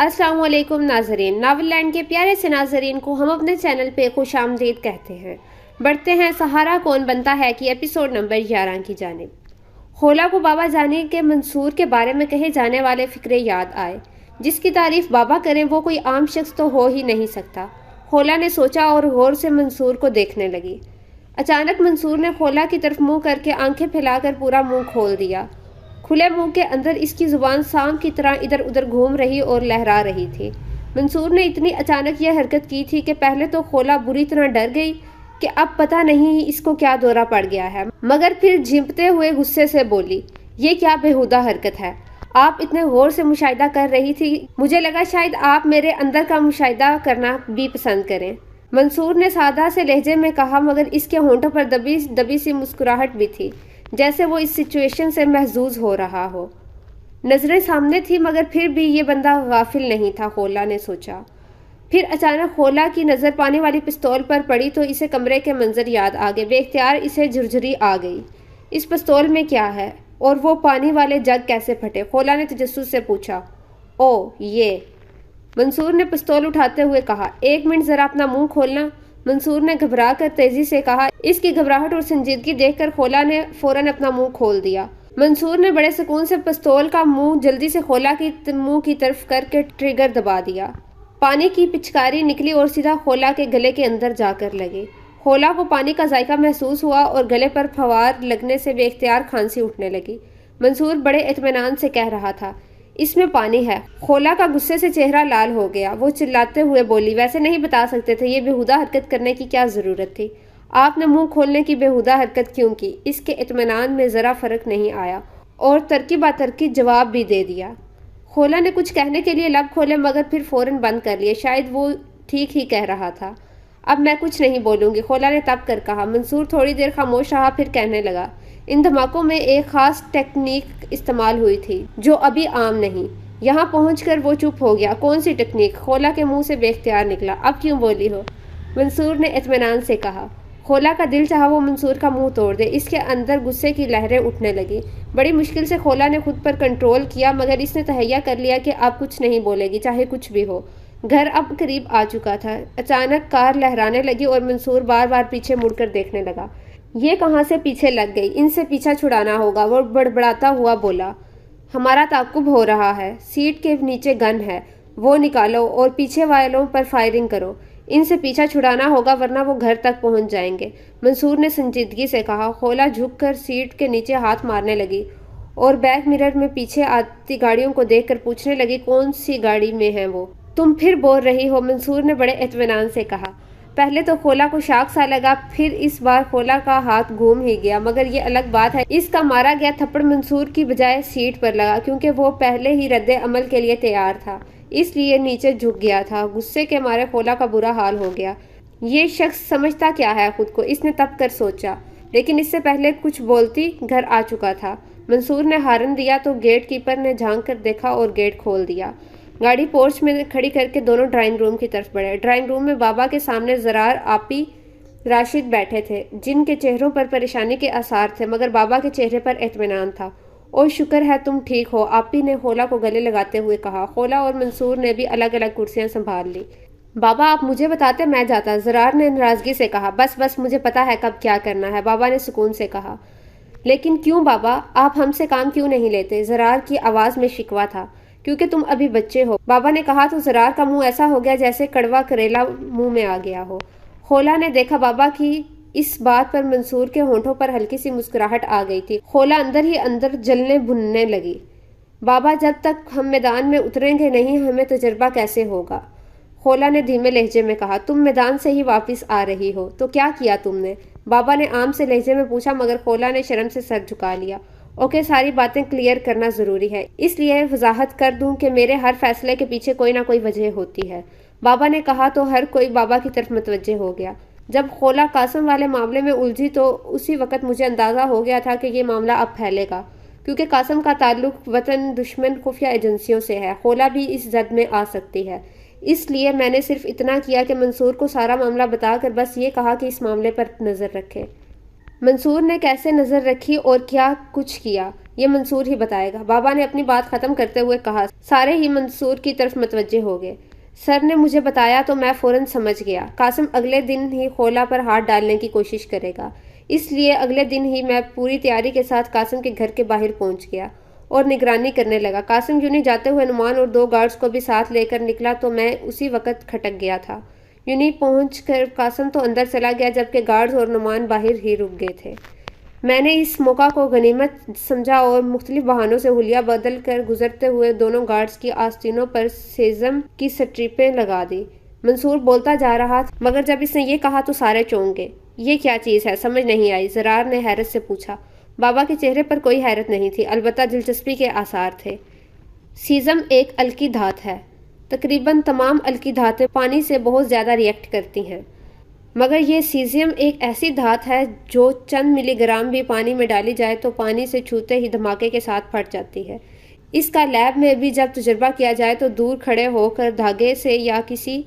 السلام علیکم ناظرین، ناول لینڈ کے پیارے سے ناظرین کو ہم اپنے چینل پہ خوش آمدید کہتے ہیں۔ بڑھتے ہیں سہارا کون بنتا ہے کی ایپیسوڈ نمبر 11 کی جانب۔ خولا کو بابا جانے کے منصور کے بارے میں کہے جانے والے فقرے یاد آئے۔ جس کی تعریف بابا کریں وہ کوئی عام شخص تو ہو ہی نہیں سکتا۔ خولا نے سوچا اور غور سے منصور کو دیکھنے لگی۔ اچانک منصور نے خولا کی طرف منہ کر کے آنکھیں پھیلا کر پورا منہ کھول دیا۔ کھلے منہ کے اندر اس کی زبان سانپ کی طرح ادھر ادھر گھوم رہی اور لہرا رہی تھی۔ منصور نے اتنی اچانک یہ حرکت کی تھی کہ پہلے تو خولا بری طرح ڈر گئی کہ اب پتہ نہیں اس کو کیا دورہ پڑ گیا ہے، مگر پھر جھمپتے ہوئے غصے سے بولی، یہ کیا بےہودہ حرکت ہے؟ آپ اتنے غور سے مشاہدہ کر رہی تھی، مجھے لگا شاید آپ میرے اندر کا مشاہدہ کرنا بھی پسند کریں۔ منصور نے سادہ سے لہجے میں کہا، مگر اس کے ہونٹوں پر دبی دبی سی مسکراہٹ بھی تھی، جیسے وہ اس سچویشن سے محظوظ ہو رہا ہو۔ نظریں سامنے تھی مگر پھر بھی یہ بندہ غافل نہیں تھا، خولا نے سوچا۔ پھر اچانک خولا کی نظر پانی والی پستول پر پڑی تو اسے کمرے کے منظر یاد آ گئے۔ بے اختیار اسے جھرجھری آ گئی۔ اس پستول میں کیا ہے اور وہ پانی والے جگ کیسے پھٹے؟ خولا نے تجسس سے پوچھا۔ او یہ! منصور نے پستول اٹھاتے ہوئے کہا، ایک منٹ ذرا اپنا منہ کھولنا۔ منصور نے گھبرا کر تیزی سے کہا۔ اس کی گھبراہٹ اور سنجیدگی دیکھ کر خولا نے فوراً اپنا منہ کھول دیا۔ منصور نے بڑے سکون سے پستول کا منہ جلدی سے خولا کی منہ کی طرف کر کے ٹریگر دبا دیا۔ پانی کی پچکاری نکلی اور سیدھا خولا کے گلے کے اندر جا کر لگی۔ خولا کو پانی کا ذائقہ محسوس ہوا اور گلے پر پھوار لگنے سے بے اختیار کھانسی اٹھنے لگی۔ منصور بڑے اطمینان سے کہہ رہا تھا، اس میں پانی ہے۔ خولا کا غصے سے چہرہ لال ہو گیا۔ وہ چلاتے ہوئے بولی، ویسے نہیں بتا سکتے تھے، یہ بےہودہ حرکت کرنے کی کیا ضرورت تھی؟ آپ نے منہ کھولنے کی بےہودہ حرکت کیوں کی؟ اس کے اطمینان میں ذرا فرق نہیں آیا اور ترکی بہ ترکی جواب بھی دے دیا۔ خولا نے کچھ کہنے کے لیے لب کھولے مگر پھر فوراً بند کر لیے، شاید وہ ٹھیک ہی کہہ رہا تھا۔ اب میں کچھ نہیں بولوں گی، خولا نے تب کر کہا۔ منصور تھوڑی دیر خاموش رہا، پھر کہنے لگا، ان دھماکوں میں ایک خاص ٹیکنیک استعمال ہوئی تھی جو ابھی عام نہیں۔ یہاں پہنچ کر وہ چپ ہو گیا۔ کون سی ٹیکنیک؟ خولا کے منہ سے بے اختیار نکلا۔ اب کیوں بولی ہو؟ منصور نے اطمینان سے کہا۔ خولا کا دل چاہا وہ منصور کا منہ توڑ دے، اس کے اندر غصے کی لہریں اٹھنے لگی۔ بڑی مشکل سے خولا نے خود پر کنٹرول کیا مگر اس نے تہیہ کر لیا کہ اب کچھ نہیں بولے گی، چاہے کچھ بھی ہو۔ گھر اب قریب آ چکا تھا۔ اچانک کار لہرانے لگی اور منصور بار بار پیچھے مڑ کر دیکھنے لگا۔ یہ کہاں سے پیچھے لگ گئی؟ ان سے پیچھا چھڑانا ہوگا، وہ بڑبڑاتا ہوا بولا۔ ہمارا تعاقب ہو رہا ہے، سیٹ کے نیچے گن ہے، وہ نکالو اور پیچھے والوں پر فائرنگ کرو۔ ان سے پیچھا چھڑانا ہوگا ورنہ وہ گھر تک پہنچ جائیں گے، منصور نے سنجیدگی سے کہا۔ خولا جھک کر سیٹ کے نیچے ہاتھ مارنے لگی اور بیک مرر میں پیچھے آتی گاڑیوں کو دیکھ کر پوچھنے لگی، کون سی گاڑی میں ہیں وہ؟ تم پھر بول رہی ہو، منصور نے بڑے اطمینان سے کہا۔ پہلے تو خولا کو شاک سا لگا، پھر اس بار خولا کا ہاتھ گھوم ہی گیا، مگر یہ الگ بات ہے اس کا مارا گیا تھپڑ منصور کی بجائے سیٹ پر لگا، کیونکہ وہ پہلے ہی رد عمل کے لیے تیار تھا، اس لیے نیچے جھک گیا تھا۔ غصے کے مارے خولا کا برا حال ہو گیا۔ یہ شخص سمجھتا کیا ہے خود کو، اس نے تب کر سوچا، لیکن اس سے پہلے کچھ بولتی گھر آ چکا تھا۔ منصور نے ہارن دیا تو گیٹ کیپر نے جھانک کر دیکھا اور گیٹ کھول دیا۔ گاڑی پورچ میں کھڑی کر کے دونوں ڈرائنگ روم کی طرف بڑھے۔ ڈرائنگ روم میں بابا کے سامنے زرار، آپی، راشد بیٹھے تھے، جن کے چہروں پر پریشانی کے آثار تھے مگر بابا کے چہرے پر اطمینان تھا۔ او شکر ہے تم ٹھیک ہو، آپی نے خولا کو گلے لگاتے ہوئے کہا۔ خولا اور منصور نے بھی الگ الگ کرسیاں سنبھال لی۔ بابا آپ مجھے بتاتے میں جاتا، زرار نے ناراضگی سے کہا۔ بس بس مجھے پتا ہے کب کیا کرنا ہے، بابا نے سکون سے کہا۔ لیکن کیوں بابا، آپ ہم سے کام کیوں نہیں لیتے؟ زرار کی آواز میں شکوہ تھا۔ کیونکہ تم ابھی بچے ہو، بابا نے کہا تو زرار کا منہ ایسا ہو گیا جیسے کڑوا کریلا منہ میں آ گیا ہو۔ خولا نے دیکھا بابا کی اس بات پر منصور کے ہونٹوں پر ہلکی سی مسکراہٹ آ گئی تھی۔ خولا اندر ہی اندر جلنے بھننے لگی۔ بابا جب تک ہم میدان میں اتریں گے نہیں ہمیں تجربہ کیسے ہوگا؟ خولا نے دھیمے لہجے میں کہا۔ تم میدان سے ہی واپس آ رہی ہو تو کیا کیا تم نے؟ بابا نے عام سے لہجے میں پوچھا مگر خولا نے شرم سے سر جھکا لیا۔ اوکے، ساری باتیں کلیئر کرنا ضروری ہے، اس لیے وضاحت کر دوں کہ میرے ہر فیصلے کے پیچھے کوئی نہ کوئی وجہ ہوتی ہے، بابا نے کہا تو ہر کوئی بابا کی طرف متوجہ ہو گیا۔ جب خولا قاسم والے معاملے میں الجھی تو اسی وقت مجھے اندازہ ہو گیا تھا کہ یہ معاملہ اب پھیلے گا، کیونکہ قاسم کا تعلق وطن دشمن خفیہ ایجنسیوں سے ہے، خولا بھی اس زد میں آ سکتی ہے، اس لیے میں نے صرف اتنا کیا کہ منصور کو سارا معاملہ بتا کر بس یہ کہا کہ اس معاملے پر نظر رکھے۔ منصور نے کیسے نظر رکھی اور کیا کچھ کیا یہ منصور ہی بتائے گا، بابا نے اپنی بات ختم کرتے ہوئے کہا۔ سارے ہی منصور کی طرف متوجہ ہو گئے۔ سر نے مجھے بتایا تو میں فوراً سمجھ گیا، قاسم اگلے دن ہی خولا پر ہاتھ ڈالنے کی کوشش کرے گا۔ اس لیے اگلے دن ہی میں پوری تیاری کے ساتھ قاسم کے گھر کے باہر پہنچ گیا اور نگرانی کرنے لگا۔ قاسم یونہی جاتے ہوئے نعمان اور 2 گارڈز کو بھی ساتھ لے کر نکلا تو میں اسی وقت کھٹک گیا تھا۔ یونہی پہنچ کر قاسم تو اندر چلا گیا جبکہ گارڈز اور نعمان باہر ہی رک گئے تھے۔ میں نے اس موقع کو غنیمت سمجھا اور مختلف بہانوں سے حلیہ بدل کر گزرتے ہوئے دونوں گارڈز کی آستینوں پر سیزم کی سٹریپیں لگا دی۔ منصور بولتا جا رہا تھا مگر جب اس نے یہ کہا تو سارے چونک گئے۔ یہ کیا چیز ہے؟ سمجھ نہیں آئی، زرار نے حیرت سے پوچھا۔ بابا کے چہرے پر کوئی حیرت نہیں تھی، البتہ دلچسپی کے آثار تھے۔ سیزم ایک الکی دھات ہے۔ تقریباً تمام الکی دھاتیں پانی سے بہت زیادہ ریئیکٹ کرتی ہیں، مگر یہ سیزیم ایک ایسی دھات ہے جو چند ملی گرام بھی پانی میں ڈالی جائے تو پانی سے چھوتے ہی دھماکے کے ساتھ پھٹ جاتی ہے۔ اس کا لیب میں بھی جب تجربہ کیا جائے تو دور کھڑے ہو کر دھاگے سے یا کسی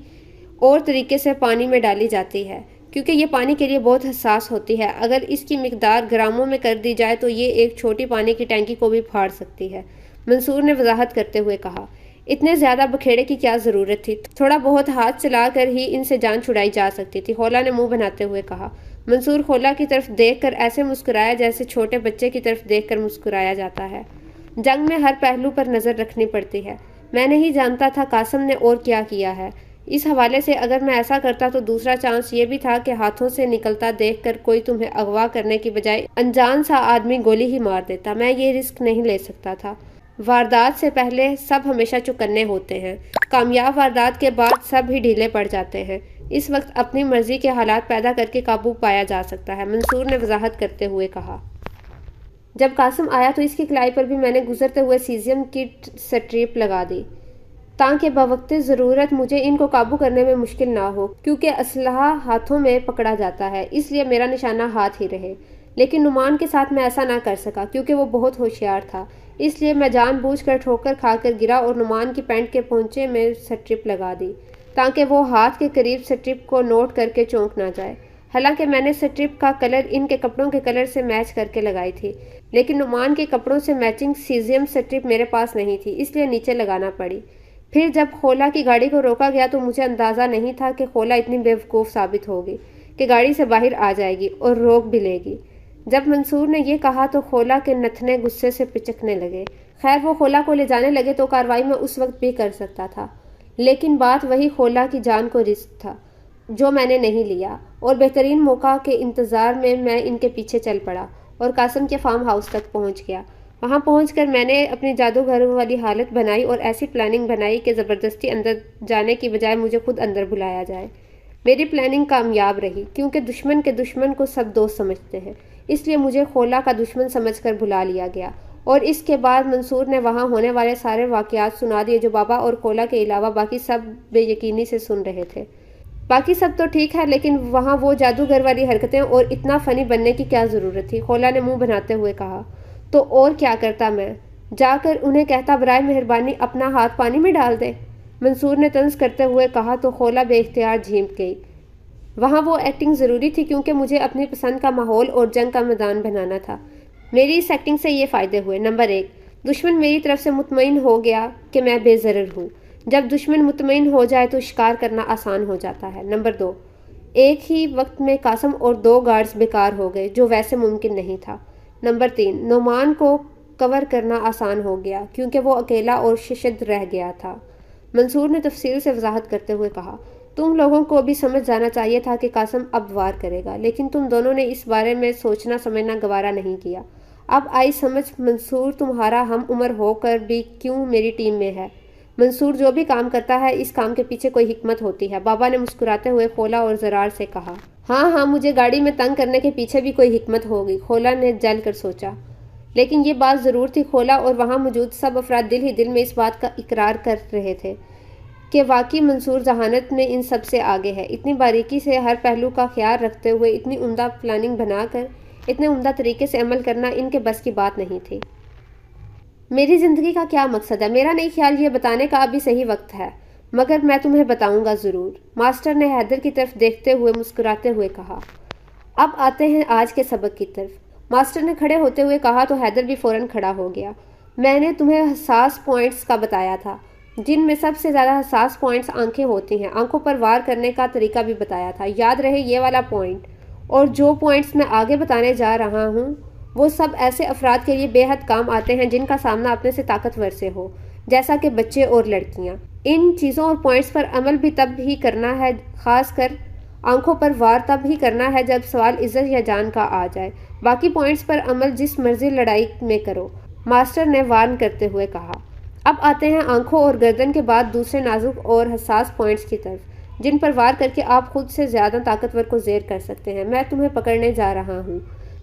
اور طریقے سے پانی میں ڈالی جاتی ہے، کیونکہ یہ پانی کے لیے بہت حساس ہوتی ہے۔ اگر اس کی مقدار گراموں میں کر دی جائے تو یہ ایک چھوٹی پانی کی ٹینکی کو بھی پھاڑ سکتی ہے، منصور نے وضاحت کرتے ہوئے کہا۔ اتنے زیادہ بکھیڑے کی کیا ضرورت تھی؟ تھوڑا بہت ہاتھ چلا کر ہی ان سے جان چھڑائی جا سکتی تھی، خولا نے منہ بناتے ہوئے کہا۔ منصور خولا کی طرف دیکھ کر ایسے مسکرایا جیسے چھوٹے بچے کی طرف دیکھ کر مسکرایا جاتا ہے۔ جنگ میں ہر پہلو پر نظر رکھنی پڑتی ہے۔ میں نہیں جانتا تھا قاسم نے اور کیا کیا ہے۔ اس حوالے سے اگر میں ایسا کرتا تو دوسرا چانس یہ بھی تھا کہ ہاتھوں سے نکلتا دیکھ کر کوئی تمہیں اغوا کرنے کی بجائے انجان سا آدمی گولی ہی مار دیتا۔ میں یہ رسک نہیں لے سکتا تھا۔ واردات سے پہلے سب ہمیشہ چوکنے ہوتے ہیں، کامیاب واردات کے بعد سب ہی ڈھیلے پڑ جاتے ہیں۔ اس وقت اپنی مرضی کے حالات پیدا کر کے قابو پایا جا سکتا ہے، منصور نے وضاحت کرتے ہوئے کہا۔ جب قاسم آیا تو اس کی کلائی پر بھی میں نے گزرتے ہوئے سیزیم کی سٹریپ لگا دی تاکہ بوقت ضرورت مجھے ان کو قابو کرنے میں مشکل نہ ہو، کیونکہ اسلحہ ہاتھوں میں پکڑا جاتا ہے، اس لیے میرا نشانہ ہاتھ ہی رہے۔ لیکن نعمان کے ساتھ میں ایسا نہ کر سکا کیونکہ وہ بہت ہوشیار تھا، اس لیے میں جان بوجھ کر ٹھوکر کھا کر گرا اور نعمان کی پینٹ کے پونچے میں سٹرپ لگا دی تاکہ وہ ہاتھ کے قریب سٹرپ کو نوٹ کر کے چونک نہ جائے۔ حالانکہ میں نے سٹرپ کا کلر ان کے کپڑوں کے کلر سے میچ کر کے لگائی تھی، لیکن نعمان کے کپڑوں سے میچنگ سیزیم سٹرپ میرے پاس نہیں تھی، اس لیے نیچے لگانا پڑی۔ پھر جب خولا کی گاڑی کو روکا گیا تو مجھے اندازہ نہیں تھا کہ خولا اتنی بیوقوف ثابت ہوگی کہ گاڑی سے باہر آ جائے گی اور روک بھی لے گی۔ جب منصور نے یہ کہا تو خولا کے نتنے غصے سے پچکنے لگے۔ خیر وہ خولا کو لے جانے لگے تو کارروائی میں اس وقت بھی کر سکتا تھا، لیکن بات وہی خولا کی جان کو رسک تھا جو میں نے نہیں لیا، اور بہترین موقع کے انتظار میں میں ان کے پیچھے چل پڑا اور قاسم کے فارم ہاؤس تک پہنچ گیا۔ وہاں پہنچ کر میں نے اپنی جادوگر والی حالت بنائی اور ایسی پلاننگ بنائی کہ زبردستی اندر جانے کی بجائے مجھے خود اندر بلایا جائے۔ میری پلاننگ کامیاب رہی کیونکہ دشمن کے دشمن کو سب دوست سمجھتے ہیں، اس لیے مجھے خولا کا دشمن سمجھ کر بلا لیا گیا، اور اس کے بعد منصور نے وہاں ہونے والے سارے واقعات سنا دیے جو بابا اور خولا کے علاوہ باقی سب بے یقینی سے سن رہے تھے۔ باقی سب تو ٹھیک ہے لیکن وہاں وہ جادوگر والی حرکتیں اور اتنا فنی بننے کی کیا ضرورت تھی؟ خولا نے منہ بناتے ہوئے کہا۔ تو اور کیا کرتا میں؟ جا کر انہیں کہتا برائے مہربانی اپنا ہاتھ پانی میں ڈال دے، منصور نے طنز کرتے ہوئے کہا تو خولا بے اختیار جھینک گئی۔ وہاں وہ ایکٹنگ ضروری تھی کیونکہ مجھے اپنی پسند کا ماحول اور جنگ کا میدان بنانا تھا۔ میری اس ایکٹنگ سے یہ فائدے ہوئے۔ نمبر 1، دشمن میری طرف سے مطمئن ہو گیا کہ میں بے ضرر ہوں۔ جب دشمن مطمئن ہو جائے تو شکار کرنا آسان ہو جاتا ہے۔ نمبر 2، ایک ہی وقت میں قاسم اور 2 گارڈز بیکار ہو گئے جو ویسے ممکن نہیں تھا۔ نمبر 3، نعمان کو کور کرنا آسان ہو گیا کیونکہ وہ اکیلا اور ششد رہ گیا تھا، منصور نے تفصیل سے وضاحت کرتے ہوئے کہا۔ تم لوگوں کو بھی سمجھ جانا چاہیے تھا کہ قاسم اب وار کرے گا، لیکن تم دونوں نے اس بارے میں سوچنا سمجھنا گوارا نہیں کیا۔ اب آئی سمجھ منصور تمہارا ہم عمر ہو کر بھی کیوں میری ٹیم میں ہے۔ منصور جو بھی کام کرتا ہے اس کام کے پیچھے کوئی حکمت ہوتی ہے، بابا نے مسکراتے ہوئے خولا اور زرار سے کہا۔ ہاں مجھے گاڑی میں تنگ کرنے کے پیچھے بھی کوئی حکمت ہوگی، خولا نے جل کر سوچا۔ لیکن یہ بات ضرور تھی، خولا اور وہاں موجود سب افراد دل ہی دل میں اس بات کا اقرار کر رہے تھے کہ واقعی منصور ذہانت میں ان سب سے آگے ہے۔ اتنی باریکی سے ہر پہلو کا خیال رکھتے ہوئے اتنی عمدہ پلاننگ بنا کر اتنے عمدہ طریقے سے عمل کرنا ان کے بس کی بات نہیں تھی۔ میری زندگی کا کیا مقصد ہے؟ میرا نہیں خیال یہ بتانے کا ابھی صحیح وقت ہے، مگر میں تمہیں بتاؤں گا ضرور، ماسٹر نے حیدر کی طرف دیکھتے ہوئے مسکراتے ہوئے کہا۔ اب آتے ہیں آج کے سبق کی طرف۔ ماسٹر نے کھڑے ہوتے ہوئے کہا تو حیدر بھی فوراً کھڑا ہو گیا۔ میں نے تمہیں حساس پوائنٹس کا بتایا تھا، جن میں سب سے زیادہ حساس پوائنٹس آنکھیں ہوتی ہیں، آنکھوں پر وار کرنے کا طریقہ بھی بتایا تھا، یاد رہے یہ والا پوائنٹ۔ اور جو پوائنٹس میں آگے بتانے جا رہا ہوں وہ سب ایسے افراد کے لیے بے حد کام آتے ہیں جن کا سامنا اپنے سے طاقتور سے ہو، جیسا کہ بچے اور لڑکیاں۔ ان چیزوں اور پوائنٹس پر عمل بھی تب ہی کرنا ہے، خاص کر آنکھوں پر وار تب ہی کرنا ہے جب سوال عزت یا جان کا آ جائے۔ باقی پوائنٹس پر عمل جس مرضی لڑائی میں کرو، ماسٹر نے وارن کرتے ہوئے کہا۔ اب آتے ہیں آنکھوں اور گردن کے بعد دوسرے نازک اور حساس پوائنٹس کی طرف، جن پر وار کر کے آپ خود سے زیادہ طاقتور کو زیر کر سکتے ہیں۔ میں تمہیں پکڑنے جا رہا ہوں،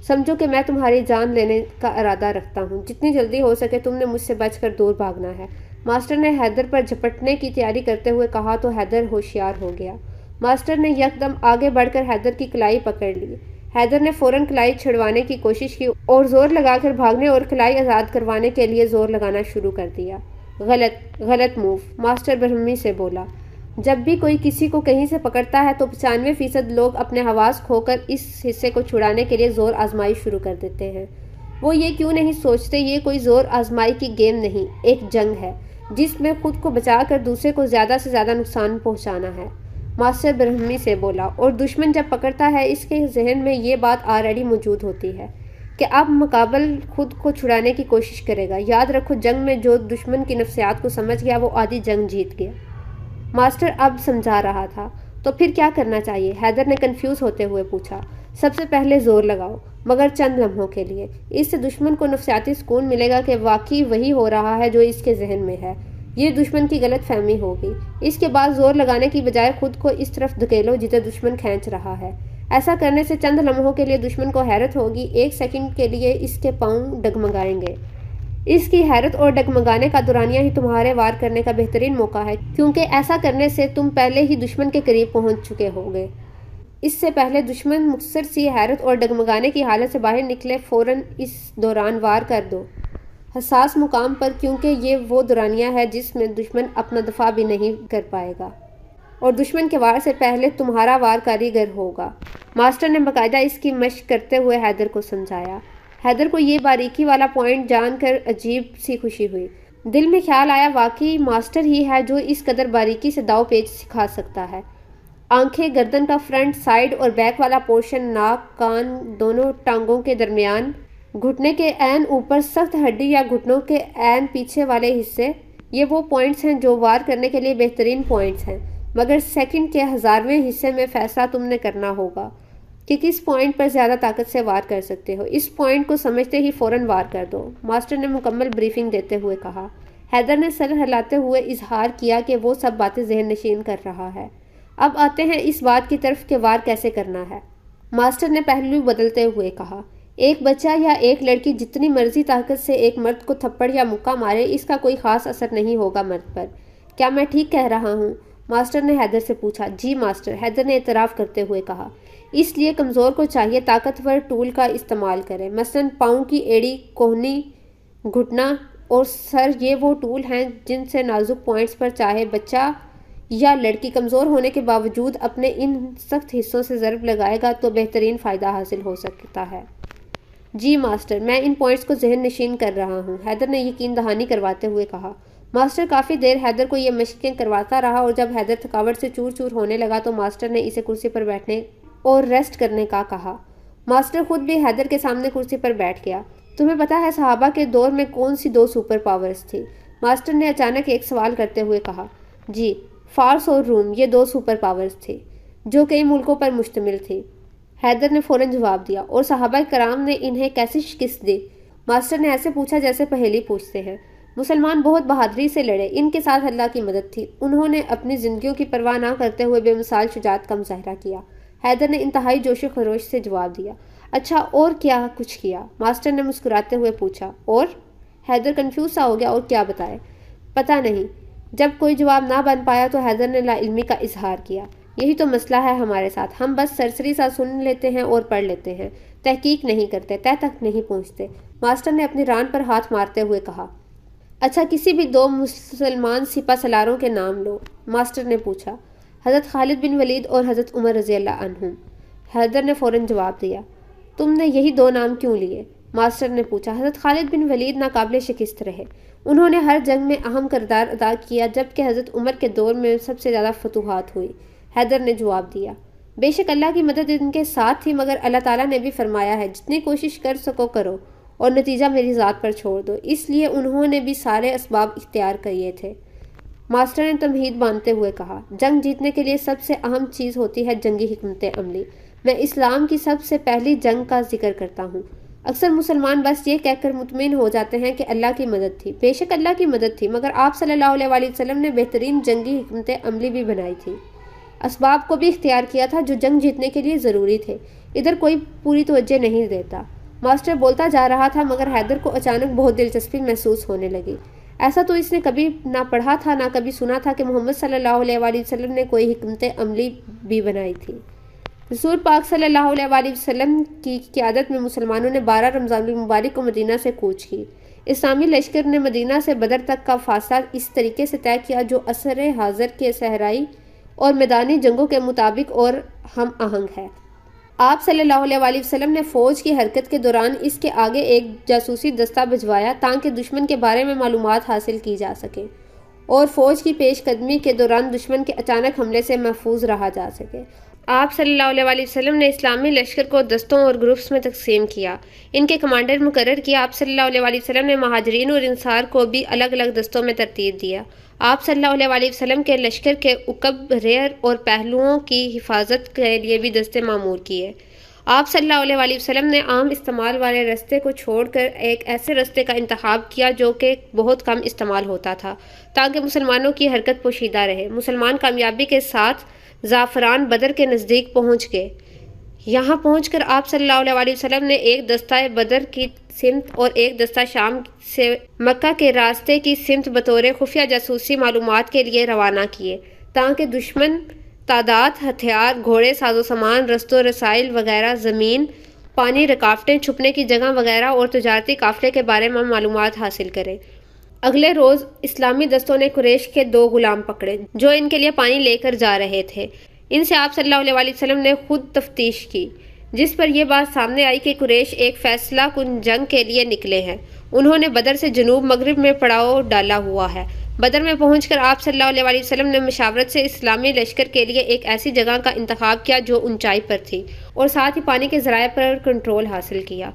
سمجھو کہ میں تمہاری جان لینے کا ارادہ رکھتا ہوں، جتنی جلدی ہو سکے تم نے مجھ سے بچ کر دور بھاگنا ہے۔ ماسٹر نے حیدر پر جھپٹنے کی تیاری کرتے ہوئے کہا تو حیدر ہوشیار ہو گیا۔ ماسٹر نے یکدم آگے بڑھ کر حیدر کی کلائی پکڑ لی۔ حیدر نے فوراً کلائی چھڑوانے کی کوشش کی اور زور لگا کر بھاگنے اور کلائی آزاد کروانے کے لیے زور لگانا شروع کر دیا۔ غلط موو، ماسٹر برہمی سے بولا۔ جب بھی کوئی کسی کو کہیں سے پکڑتا ہے تو 95% لوگ اپنے حواس کھو کر اس حصے کو چھڑانے کے لیے زور آزمائی شروع کر دیتے ہیں۔ وہ یہ کیوں نہیں سوچتے یہ کوئی زور آزمائی کی گیم نہیں، ایک جنگ ہے جس میں خود کو بچا کر دوسرے کو زیادہ سے زیادہ نقصان پہنچانا ہے، ماسٹر برہمی سے بولا۔ اور دشمن جب پکڑتا ہے اس کے ذہن میں یہ بات آلریڈی موجود ہوتی ہے کہ اب مقابل خود کو چھڑانے کی کوشش کرے گا۔ یاد رکھو جنگ میں جو دشمن کی نفسیات کو سمجھ گیا وہ آدھی جنگ جیت گیا۔ ماسٹر اب سمجھا رہا تھا۔ تو پھر کیا کرنا چاہیے؟ حیدر نے کنفیوز ہوتے ہوئے پوچھا۔ سب سے پہلے زور لگاؤ، مگر چند لمحوں کے لیے۔ اس سے دشمن کو نفسیاتی سکون ملے گا کہ واقعی وہی ہو رہا ہے جو اس کے ذہن میں ہے۔ یہ دشمن کی غلط فہمی ہوگی۔ اس کے بعد زور لگانے کی بجائے خود کو اس طرف دھکیلو جدھر دشمن کھینچ رہا ہے۔ ایسا کرنے سے چند لمحوں کے لیے دشمن کو حیرت ہوگی، 1 سیکنڈ کے لیے اس کے پاؤں ڈگمگائیں گے۔ اس کی حیرت اور ڈگمگانے کا دورانیہ ہی تمہارے وار کرنے کا بہترین موقع ہے، کیونکہ ایسا کرنے سے تم پہلے ہی دشمن کے قریب پہنچ چکے ہوگے۔ اس سے پہلے دشمن مختصر سی حیرت اور ڈگمگانے کی حالت سے باہر نکلے فوراً اس دوران وار کر دو، حساس مقام پر، کیونکہ یہ وہ دورانیہ ہے جس میں دشمن اپنا دفاع بھی نہیں کر پائے گا اور دشمن کے وار سے پہلے تمہارا وار کاریگر ہوگا۔ ماسٹر نے باقاعدہ اس کی مشق کرتے ہوئے حیدر کو سمجھایا۔ حیدر کو یہ باریکی والا پوائنٹ جان کر عجیب سی خوشی ہوئی۔ دل میں خیال آیا واقعی ماسٹر ہی ہے جو اس قدر باریکی سے داؤ پیچ سکھا سکتا ہے۔ آنکھیں، گردن کا فرنٹ، سائیڈ اور بیک والا پورشن، ناک، کان، دونوں ٹانگوں کے درمیان، گھٹنے کے عین اوپر سخت ہڈی یا گھٹنوں کے عین پیچھے والے حصے، یہ وہ پوائنٹس ہیں جو وار کرنے کے لیے بہترین پوائنٹس ہیں، مگر سیکنڈ کے 1000ویں حصے میں فیصلہ تم نے کرنا ہوگا کہ کس پوائنٹ پر زیادہ طاقت سے وار کر سکتے ہو۔ اس پوائنٹ کو سمجھتے ہی فوراً وار کر دو، ماسٹر نے مکمل بریفنگ دیتے ہوئے کہا۔ حیدر نے سر ہلاتے ہوئے اظہار کیا کہ وہ سب باتیں ذہن نشین کر رہا ہے۔ اب آتے ہیں اس بات کی طرف کہ وار کیسے کرنا ہے، ماسٹر نے پہلو بدلتے ہوئے کہا۔ ایک بچہ یا ایک لڑکی جتنی مرضی طاقت سے ایک مرد کو تھپڑ یا مکہ مارے، اس کا کوئی خاص اثر نہیں ہوگا مرد پر۔ کیا میں ٹھیک کہہ رہا ہوں؟ ماسٹر نے حیدر سے پوچھا۔ جی ماسٹر، حیدر نے اعتراف کرتے ہوئے کہا۔ اس لیے کمزور کو چاہیے طاقتور ٹول کا استعمال کرے، مثلاً پاؤں کی ایڑی، کوہنی، گھٹنا اور سر، یہ وہ ٹول ہیں جن سے نازک پوائنٹس پر چاہے بچہ یا لڑکی کمزور ہونے کے باوجود اپنے ان سخت حصوں سے ضرب لگائے گا تو بہترین فائدہ حاصل ہو سکتا ہے۔ جی ماسٹر، میں ان پوائنٹس کو ذہن نشین کر رہا ہوں، حیدر نے یقین دہانی کرواتے ہوئے کہا۔ ماسٹر کافی دیر حیدر کو یہ مشقیں کرواتا رہا اور جب حیدر تھکاوٹ سے چور چور ہونے لگا تو ماسٹر نے اسے کرسی پر بیٹھنے اور ریسٹ کرنے کا کہا۔ ماسٹر خود بھی حیدر کے سامنے کرسی پر بیٹھ گیا۔ تمہیں پتہ ہے صحابہ کے دور میں کون سی 2 سپر پاورز تھی؟ ماسٹر نے اچانک ایک سوال کرتے ہوئے کہا۔ جی، فارس اور روم، یہ 2 سپر پاورز تھی جو کئی ملکوں پر مشتمل تھی، حیدر نے فوراً جواب دیا۔ اور صحابہ کرام نے انہیں کیسے شکست دی؟ ماسٹر نے ایسے پوچھا جیسے پہیلی پوچھتے ہیں۔ مسلمان بہت بہادری سے لڑے، ان کے ساتھ اللہ کی مدد تھی، انہوں نے اپنی زندگیوں کی پرواہ نہ کرتے ہوئے بے مثال شجاعت کا مظاہرہ کیا، حیدر نے انتہائی جوش و خروش سے جواب دیا۔ اچھا، اور کیا کچھ کیا؟ ماسٹر نے مسکراتے ہوئے پوچھا۔ اور؟ حیدر کنفیوز سا ہو گیا، اور کیا بتائے؟ پتہ نہیں۔ جب کوئی جواب نہ بن پایا تو حیدر نے لا علمی کا اظہار کیا۔ یہی تو مسئلہ ہے ہمارے ساتھ، ہم بس سرسری سا سن لیتے ہیں اور پڑھ لیتے ہیں، تحقیق نہیں کرتے، تہ تک نہیں پہنچتے، ماسٹر نے اپنی ران پر ہاتھ مارتے ہوئے کہا۔ اچھا، کسی بھی 2 مسلمان سپہ سالاروں کے نام لو، ماسٹر نے پوچھا۔ حضرت خالد بن ولید اور حضرت عمر رضی اللہ عنہم، حیدر نے فوراً جواب دیا۔ تم نے یہی 2 نام کیوں لیے؟ ماسٹر نے پوچھا۔ حضرت خالد بن ولید ناقابل شکست رہے۔ انہوں نے ہر جنگ میں اہم کردار ادا کیا، جبکہ حضرت عمر کے دور میں سب سے زیادہ فتوحات ہوئی۔ حیدر نے جواب دیا، بے شک اللہ کی مدد ان کے ساتھ تھی، مگر اللہ تعالیٰ نے بھی فرمایا ہے جتنی کوشش کر سکو کرو اور نتیجہ میری ذات پر چھوڑ دو، اس لیے انہوں نے بھی سارے اسباب اختیار کیے تھے۔ ماسٹر نے تمہید باندھتے ہوئے کہا، جنگ جیتنے کے لیے سب سے اہم چیز ہوتی ہے جنگی حکمت عملی۔ میں اسلام کی سب سے پہلی جنگ کا ذکر کرتا ہوں۔ اکثر مسلمان بس یہ کہہ کر مطمئن ہو جاتے ہیں کہ اللہ کی مدد تھی۔ بے شک اللہ کی مدد تھی، مگر آپ صلی اللہ علیہ وآلہ وسلم نے بہترین جنگی حکمت عملی بھی بنائی تھی، اسباب کو بھی اختیار کیا تھا جو جنگ جیتنے کے لیے ضروری تھے۔ ادھر کوئی پوری توجہ نہیں دیتا۔ ماسٹر بولتا جا رہا تھا، مگر حیدر کو اچانک بہت دلچسپی محسوس ہونے لگی۔ ایسا تو اس نے کبھی نہ پڑھا تھا نہ کبھی سنا تھا کہ محمد صلی اللہ علیہ وآلہ وسلم نے کوئی حکمت عملی بھی بنائی تھی۔ رسول پاک صلی اللہ علیہ وآلہ وسلم کی قیادت میں مسلمانوں نے 12 رمضان المبارک کو مدینہ سے کوچ کی۔ اسلامی لشکر نے مدینہ سے بدر تک کا فاصلہ اس طریقے سے طے کیا جو عصر حاضر کے صحرائی اور میدانی جنگوں کے مطابق اور ہم آہنگ ہے۔ آپ صلی اللہ علیہ وآلہ وسلم نے فوج کی حرکت کے دوران اس کے آگے ایک جاسوسی دستہ بھجوایا تاکہ دشمن کے بارے میں معلومات حاصل کی جا سکے اور فوج کی پیش قدمی کے دوران دشمن کے اچانک حملے سے محفوظ رہا جا سکے۔ آپ صلی اللہ علیہ وآلہ وسلم نے اسلامی لشکر کو دستوں اور گروپس میں تقسیم کیا، ان کے کمانڈر مقرر کیا۔ آپ صلی اللہ علیہ وآلہ وسلم نے مہاجرین اور انصار کو بھی الگ الگ دستوں میں ترتیب دیا۔ آپ صلی اللہ علیہ وآلہ وسلم کے لشکر کے عقب، ریئر اور پہلوؤں کی حفاظت کے لیے بھی دستے معمور کیے۔ آپ صلی اللہ علیہ وآلہ وسلم نے عام استعمال والے رستے کو چھوڑ کر ایک ایسے رستے کا انتخاب کیا جو کہ بہت کم استعمال ہوتا تھا تاکہ مسلمانوں کی حرکت پوشیدہ رہے۔ مسلمان کامیابی کے ساتھ زعفران بدر کے نزدیک پہنچ گئے۔ یہاں پہنچ کر آپ صلی اللہ علیہ وآلہ وسلم نے ایک دستہ بدر کی سمت اور ایک دستہ شام سے مکہ کے راستے کی سمت بطور خفیہ جاسوسی معلومات کے لیے روانہ کیے تاکہ دشمن تعداد، ہتھیار، گھوڑے، ساز و سامان، رست و رسائل وغیرہ، زمین، پانی، رکاوٹیں، چھپنے کی جگہ وغیرہ اور تجارتی قافلے کے بارے میں معلومات حاصل کریں۔ اگلے روز اسلامی دستوں نے قریش کے 2 غلام پکڑے جو ان کے لیے پانی لے کر جا رہے تھے۔ ان سے آپ صلی اللہ علیہ وآلہ وسلم نے خود تفتیش کی، جس پر یہ بات سامنے آئی کہ قریش ایک فیصلہ کن جنگ کے لیے نکلے ہیں۔ انہوں نے بدر سے جنوب مغرب میں پڑاؤ ڈالا ہوا ہے۔ بدر میں پہنچ کر آپ صلی اللہ علیہ وآلہ وسلم نے مشاورت سے اسلامی لشکر کے لیے ایک ایسی جگہ کا انتخاب کیا جو اونچائی پر تھی اور ساتھ ہی پانی کے ذرائع پر کنٹرول حاصل کیا۔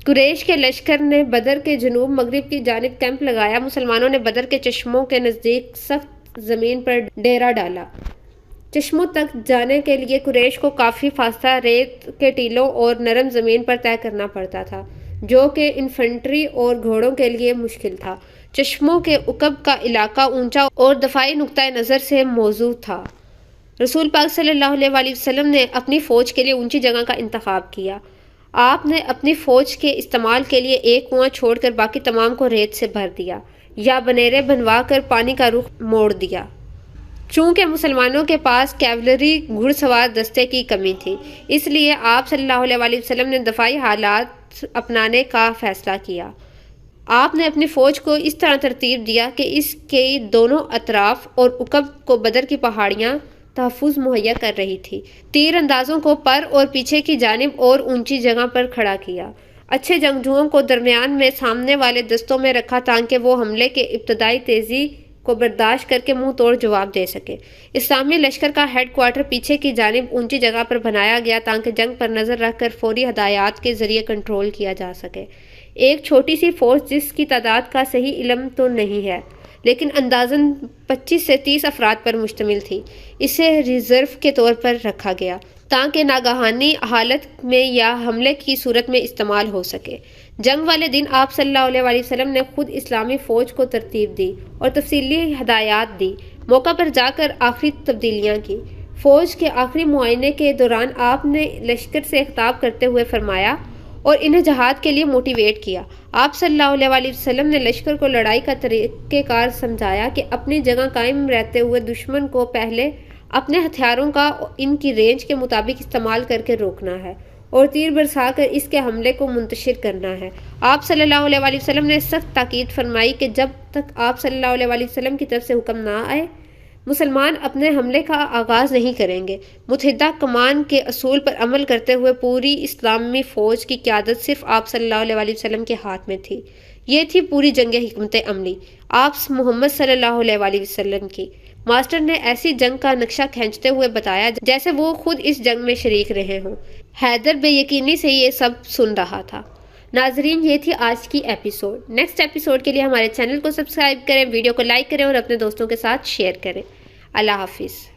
قریش کے لشکر نے بدر کے جنوب مغرب کی جانب کیمپ لگایا۔ مسلمانوں نے بدر کے چشموں کے نزدیک سخت زمین پر ڈیرا ڈالا۔ چشموں تک جانے کے لیے قریش کو کافی فاصلہ ریت کے ٹیلوں اور نرم زمین پر طے کرنا پڑتا تھا جو کہ انفنٹری اور گھوڑوں کے لیے مشکل تھا۔ چشموں کے عقب کا علاقہ اونچا اور دفاعی نقطۂ نظر سے موزوں تھا۔ رسول پاک صلی اللہ علیہ وآلہ وسلم نے اپنی فوج کے لیے اونچی جگہ کا انتخاب کیا۔ آپ نے اپنی فوج کے استعمال کے لیے ایک کنواں چھوڑ کر باقی تمام کو ریت سے بھر دیا یا بنیرے بنوا کر پانی کا رخ موڑ دیا۔ چونکہ مسلمانوں کے پاس کیولری گھڑ سوار دستے کی کمی تھی، اس لیے آپ صلی اللہ علیہ وآلہ وسلم نے دفاعی حالات اپنانے کا فیصلہ کیا۔ آپ نے اپنی فوج کو اس طرح ترتیب دیا کہ اس کے دونوں اطراف اور عقب کو بدر کی پہاڑیاں تحفظ مہیا کر رہی تھی۔ تیر اندازوں کو پر اور پیچھے کی جانب اور اونچی جگہ پر کھڑا کیا۔ اچھے جنگجوؤں کو درمیان میں سامنے والے دستوں میں رکھا تاکہ وہ حملے کے ابتدائی تیزی کو برداشت کر کے منہ توڑ جواب دے سکے۔ اسلامی لشکر کا ہیڈ کوارٹر پیچھے کی جانب اونچی جگہ پر بنایا گیا تاکہ جنگ پر نظر رکھ کر فوری ہدایات کے ذریعے کنٹرول کیا جا سکے۔ ایک چھوٹی سی فوج جس کی تعداد کا صحیح علم تو نہیں ہے لیکن اندازاً 25 سے 30 افراد پر مشتمل تھی، اسے ریزرو کے طور پر رکھا گیا تاکہ ناگہانی حالت میں یا حملے کی صورت میں استعمال ہو سکے۔ جنگ والے دن آپ صلی اللہ علیہ وآلہ وسلم نے خود اسلامی فوج کو ترتیب دی اور تفصیلی ہدایات دی۔ موقع پر جا کر آخری تبدیلیاں کی۔ فوج کے آخری معائنے کے دوران آپ نے لشکر سے خطاب کرتے ہوئے فرمایا اور انہیں جہاد کے لیے موٹیویٹ کیا۔ آپ صلی اللہ علیہ وآلہ وسلم نے لشکر کو لڑائی کا طریقہ کار سمجھایا کہ اپنی جگہ قائم رہتے ہوئے دشمن کو پہلے اپنے ہتھیاروں کا ان کی رینج کے مطابق استعمال کر کے روکنا ہے اور تیر برسا کر اس کے حملے کو منتشر کرنا ہے۔ آپ صلی اللہ علیہ وآلہ وسلم نے سخت تاکید فرمائی کہ جب تک آپ صلی اللہ علیہ وآلہ وسلم کی طرف سے حکم نہ آئے مسلمان اپنے حملے کا آغاز نہیں کریں گے۔ متحدہ کمان کے اصول پر عمل کرتے ہوئے پوری اسلامی فوج کی قیادت صرف آپ صلی اللہ علیہ وسلم کے ہاتھ میں تھی۔ یہ تھی پوری جنگ حکمت عملی آپ محمد صلی اللہ علیہ وسلم کی۔ ماسٹر نے ایسی جنگ کا نقشہ کھینچتے ہوئے بتایا جیسے وہ خود اس جنگ میں شریک رہے ہوں۔ حیدر بے یقینی سے یہ سب سن رہا تھا۔ ناظرین، یہ تھی آج کی ایپیسوڈ۔ نیکسٹ ایپیسوڈ کے لیے ہمارے چینل کو سبسکرائب کریں، ویڈیو کو لائک کریں اور اپنے دوستوں کے ساتھ شیئر کریں۔ اللہ حافظ۔